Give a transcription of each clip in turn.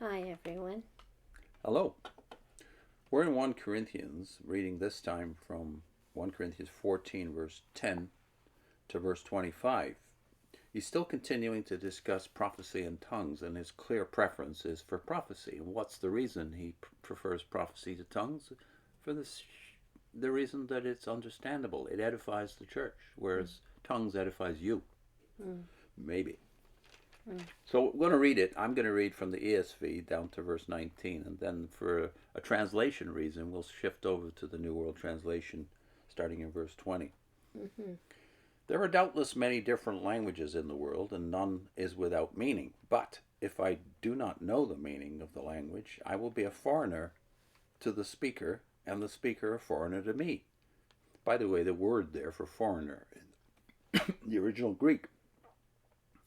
Hi, everyone. Hello. We're in 1 Corinthians, reading this time from 1 Corinthians 14, verse 10 to verse 25. He's still continuing to discuss prophecy and tongues, and his clear preference is for prophecy. And what's the reason he prefers prophecy to tongues? For the reason that it's understandable. It edifies the church, whereas tongues edifies you. Mm. Maybe. Mm. So we're going to read it. I'm going to read from the ESV down to verse 19, and then for a translation reason, we'll shift over to the New World Translation starting in verse 20. Mm-hmm. There are doubtless many different languages in the world, and none is without meaning. But if I do not know the meaning of the language, I will be a foreigner to the speaker, and the speaker a foreigner to me. By the way, the word there for foreigner in the original Greek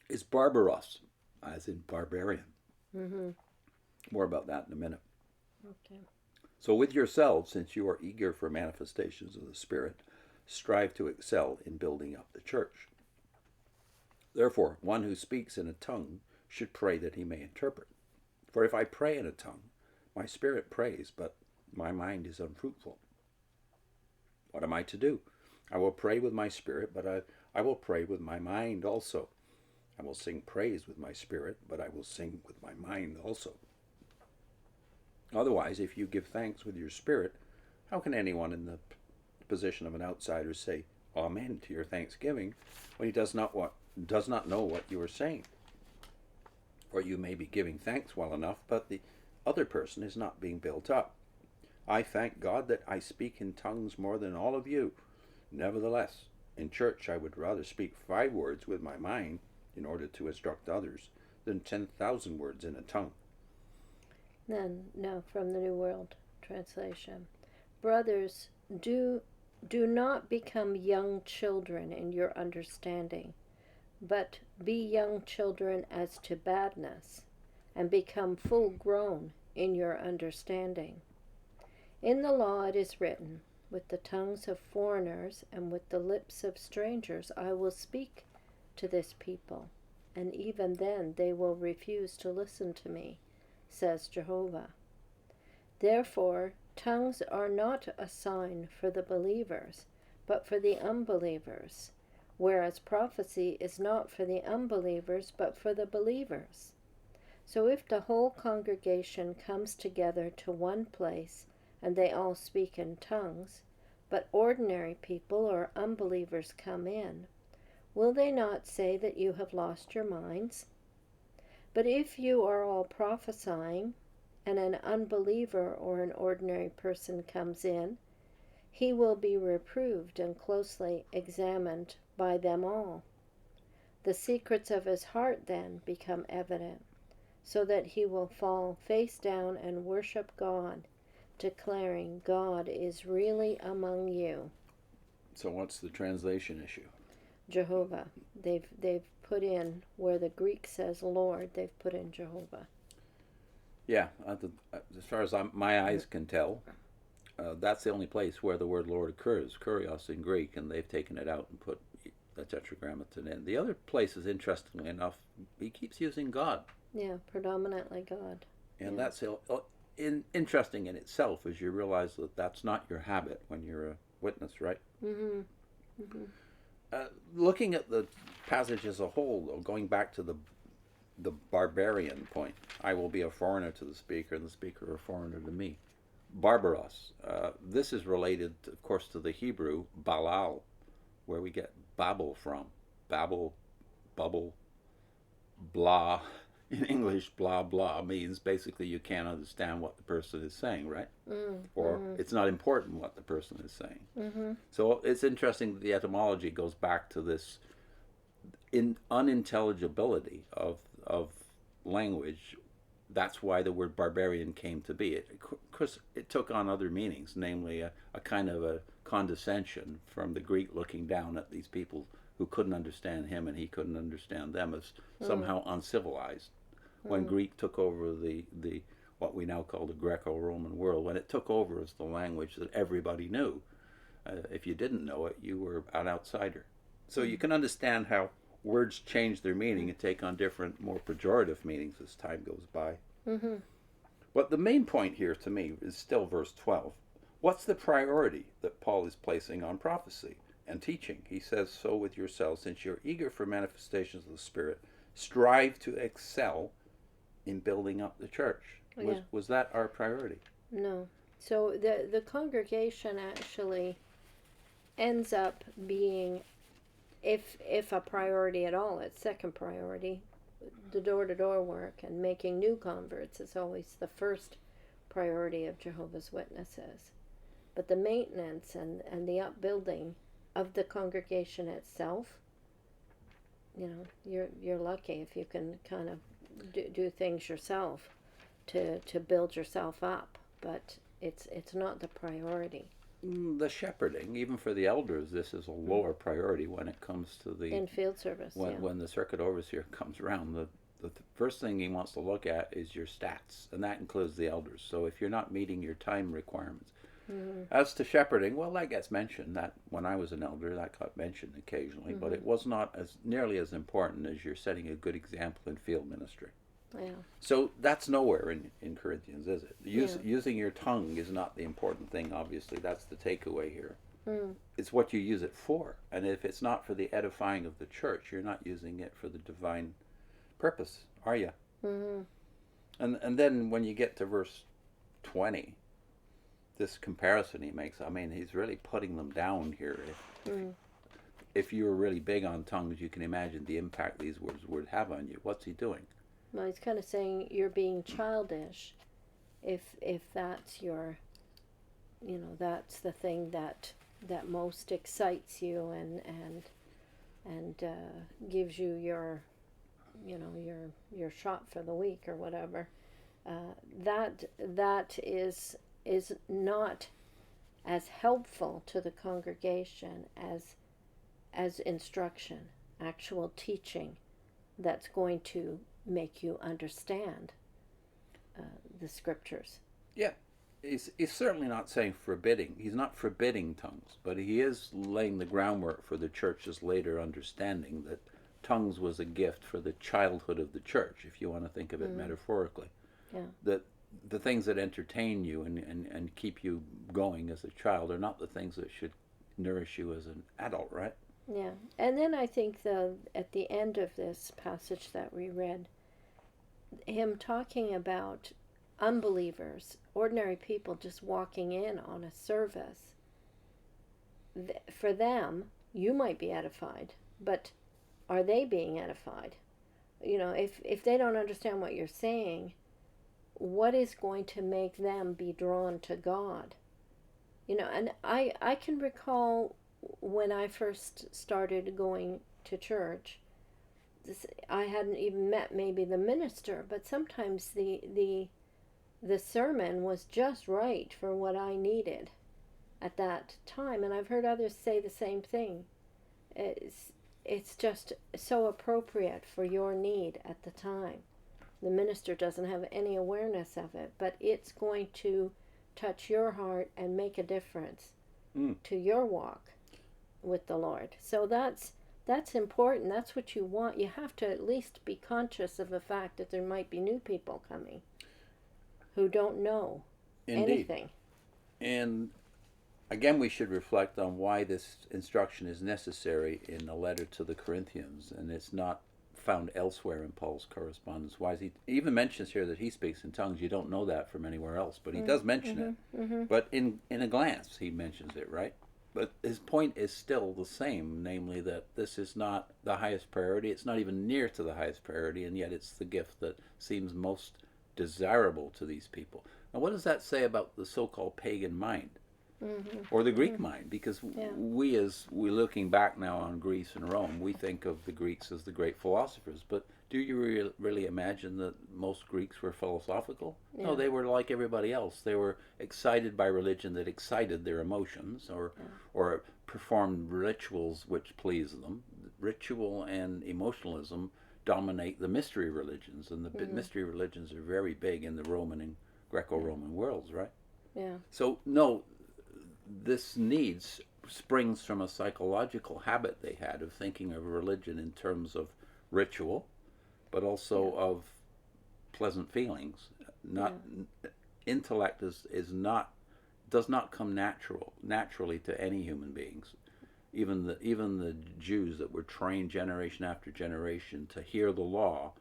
is barbaros, as in barbarian. Mm-hmm. More about that in a minute. Okay. So, with yourselves, since you are eager for manifestations of the Spirit, strive to excel in building up the church. Therefore, one who speaks in a tongue should pray that he may interpret. For if I pray in a tongue, my spirit prays, but my mind is unfruitful. What am I to do? I will pray with my spirit, but I will pray with my mind also. I will sing praise with my spirit, but I will sing with my mind also. Otherwise, if you give thanks with your spirit, how can anyone in the position of an outsider say Amen to your thanksgiving when he does not know what you are saying? For you may be giving thanks well enough, but the other person is not being built up. I thank God that I speak in tongues more than all of you. Nevertheless, in church I would rather speak 5 words with my mind in order to instruct others than 10,000 words in a tongue. Then, no, from the New World Translation. Brothers, do not become young children in your understanding, but be young children as to badness, and become full grown in your understanding. In the law it is written, with the tongues of foreigners and with the lips of strangers I will speak to this people, and even then they will refuse to listen to me, says Jehovah. Therefore, tongues are not a sign for the believers, but for the unbelievers, whereas prophecy is not for the unbelievers, but for the believers. So if the whole congregation comes together to one place, and they all speak in tongues, but ordinary people or unbelievers come in, will they not say that you have lost your minds? But if you are all prophesying, and an unbeliever or an ordinary person comes in, he will be reproved and closely examined by them all. The secrets of his heart then become evident, so that he will fall face down and worship God, declaring God is really among you. So, what's the translation issue? Jehovah. They've put in where the Greek says Lord, they've put in Jehovah. Yeah, as far as my eyes can tell, that's the only place where the word Lord occurs, kurios in Greek, and they've taken it out and put the tetragrammaton in. The other places, interestingly enough, he keeps using God. Yeah, predominantly God. And Yeah. that's interesting in itself as you realize that that's not your habit when you're a witness, right? Mhm. Mhm. Looking at the passage as a whole, though, going back to the barbarian point, I will be a foreigner to the speaker, and the speaker a foreigner to me. Barbaros. This is related, of course, to the Hebrew balal, where we get Babel from. Babel, bubble, blah. In English, blah blah means basically you can't understand what the person is saying, right? Or Mhm. it's not important what the person is saying. Mhm. So it's interesting that the etymology goes back to this unintelligibility of language. That's why the word barbarian came to be. It took on other meanings, namely a kind of a condescension from the Greek looking down at these people who couldn't understand him and he couldn't understand them as Mhm. somehow uncivilized. When Mhm. Greek took over the what we now call the Greco-Roman world, when it took over as the language that everybody knew, if you didn't know it, you were an outsider. So you can understand how words change their meaning and take on different, more pejorative meanings as time goes by. Mm-hmm. But the main point here to me is still verse 12. What's the priority that Paul is placing on prophecy and teaching? He says, so with yourselves, since you're eager for manifestations of the Spirit, strive to excel in building up the church. Was that our priority? No. So the congregation actually ends up being, if a priority at all, it's second priority. The door-to-door work and making new converts is always the first priority of Jehovah's Witnesses. But the maintenance and the upbuilding of the congregation itself, you're lucky if you can kind of do things yourself to build yourself up. But it's not the priority. The shepherding, even for the elders, this is a lower priority when it comes to the in field service. When the circuit overseer comes around, the first thing he wants to look at is your stats, and that includes the elders. So if you're not meeting your time requirements, as to shepherding, well, that gets mentioned. That when I was an elder, that got mentioned occasionally, but it was not as nearly as important as you're setting a good example in field ministry. Yeah. So that's nowhere in Corinthians, is it? Using your tongue is not the important thing, obviously. That's the takeaway here. It's what you use it for. And if it's not for the edifying of the church, you're not using it for the divine purpose, are you? And then when you get to verse 20, this comparison he makes, I mean, he's really putting them down here. If you were really big on tongues, you can imagine the impact these words would have on you. What's he doing? Well, he's kind of saying you're being childish if that's your, that's the thing that most excites you and gives you your, your shot for the week or whatever. That is not as helpful to the congregation as instruction, actual teaching that's going to make you understand the scriptures. Yeah, he's certainly not saying forbidding. He's not forbidding tongues, but he is laying the groundwork for the church's later understanding that tongues was a gift for the childhood of the church, if you want to think of it metaphorically. Yeah. That the things that entertain you and keep you going as a child are not the things that should nourish you as an adult, right? Yeah, and then I think at the end of this passage that we read, him talking about unbelievers, ordinary people just walking in on a service, for them, you might be edified, but are they being edified? If they don't understand what you're saying, what is going to make them be drawn to God? And I can recall when I first started going to church, I hadn't even met maybe the minister, but sometimes the sermon was just right for what I needed at that time, and I've heard others say the same thing. It's just so appropriate for your need at the time. The minister doesn't have any awareness of it, but it's going to touch your heart and make a difference to your walk with the Lord. So that's important. That's what you want. You have to at least be conscious of the fact that there might be new people coming who don't know anything. And again, we should reflect on why this instruction is necessary in the letter to the Corinthians, and it's not found elsewhere in Paul's correspondence. Why is he even mentions here that he speaks in tongues? You don't know that from anywhere else, but he does mention it. But in a glance, he mentions it, right? But his point is still the same, namely that this is not the highest priority. It's not even near to the highest priority, and yet it's the gift that seems most desirable to these people. Now, what does that say about the so-called pagan mind? Or the Greek mind? Because we're looking back now on Greece and Rome, we think of the Greeks as the great philosophers, but do you really imagine that most Greeks were philosophical? Yeah. No, they were like everybody else. They were excited by religion that excited their emotions, or performed rituals which pleased them. Ritual and emotionalism dominate the mystery religions, and the mystery religions are very big in the Roman and Greco-Roman worlds, right? Yeah. So, no, this needs springs from a psychological habit they had of thinking of religion in terms of ritual, but also of pleasant feelings. Not intellect is not does not come naturally to any human beings. Even the Jews that were trained generation after generation to hear the law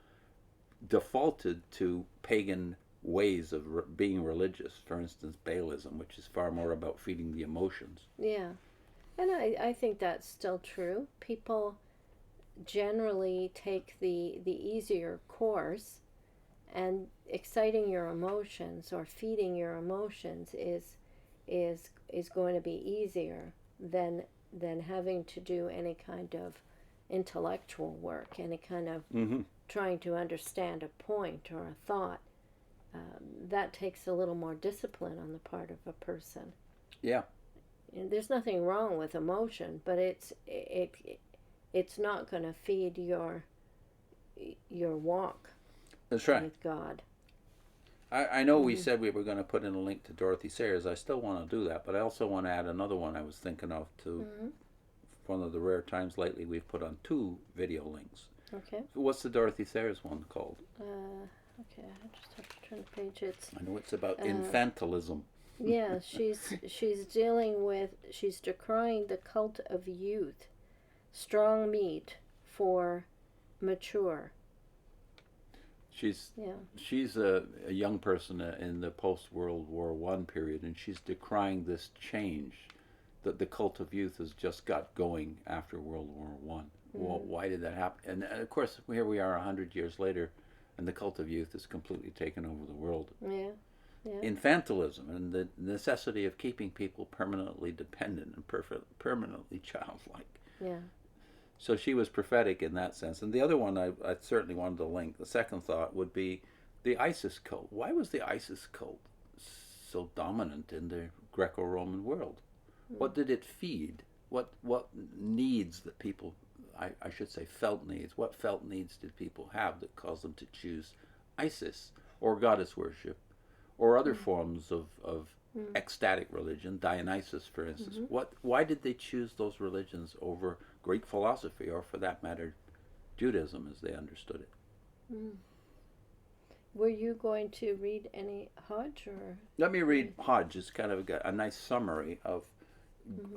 defaulted to pagan ways of being religious. For instance, Baalism, which is far more about feeding the emotions. Yeah. And I think that's still true. People generally take the easier course, and exciting your emotions or feeding your emotions is going to be easier than having to do any kind of intellectual work, any kind of trying to understand a point or a thought. That takes a little more discipline on the part of a person. Yeah. And there's nothing wrong with emotion, but it's not going to feed your walk. That's right. With God. I know we said we were going to put in a link to Dorothy Sayers. I still want to do that, but I also want to add another one I was thinking of to one of the rare times lately we've put on 2 video links. Okay. What's the Dorothy Sayers one called? Okay, I just have to turn the page. I know it's about infantilism. Yeah, she's decrying the cult of youth, strong meat for mature. She's a young person in the post-World War I period, and she's decrying this change that the cult of youth has just got going after World War I. Well, why did that happen? And of course, here we are 100 years later, and the cult of youth has completely taken over the world. Yeah. Infantilism and the necessity of keeping people permanently dependent and permanently childlike. Yeah. So she was prophetic in that sense. And the other one I certainly wanted to link, the second thought, would be the ISIS cult. Why was the ISIS cult so dominant in the Greco-Roman world? What did it feed? What needs that people, I should say felt needs, what felt needs did people have that caused them to choose ISIS or goddess worship or other forms of ecstatic religion, Dionysus, for instance? Why did they choose those religions over Greek philosophy, or for that matter, Judaism as they understood it? Were you going to read any Hodge? Or? Let me read Hodge. It's kind of a nice summary of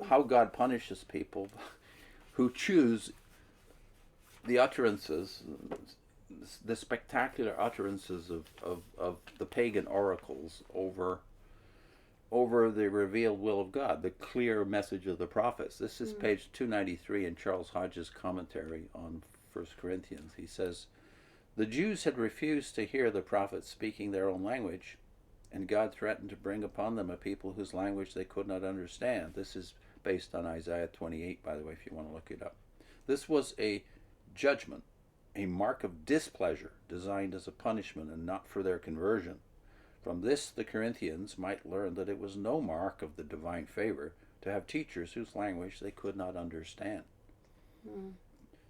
how God punishes people who choose the utterances, the spectacular utterances of the pagan oracles over the revealed will of God, the clear message of the prophets. This is page 293 in Charles Hodge's commentary on 1 Corinthians. He says, "The Jews had refused to hear the prophets speaking their own language, and God threatened to bring upon them a people whose language they could not understand." This is based on Isaiah 28, by the way, if you want to look it up. This was a judgment, a mark of displeasure designed as a punishment and not for their conversion. From this, the Corinthians might learn that it was no mark of the divine favor to have teachers whose language they could not understand.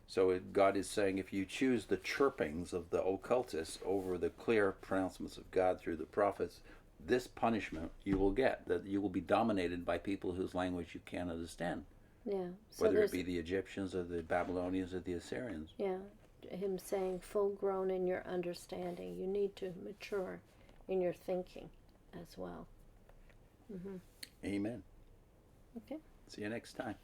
So God is saying, if you choose the chirpings of the occultists over the clear pronouncements of God through the prophets, this punishment you will get, that you will be dominated by people whose language you can't understand. Yeah. So whether it be the Egyptians or the Babylonians or the Assyrians. Yeah. Him saying, full grown in your understanding. You need to mature in your thinking as well. Amen. Okay. See you next time.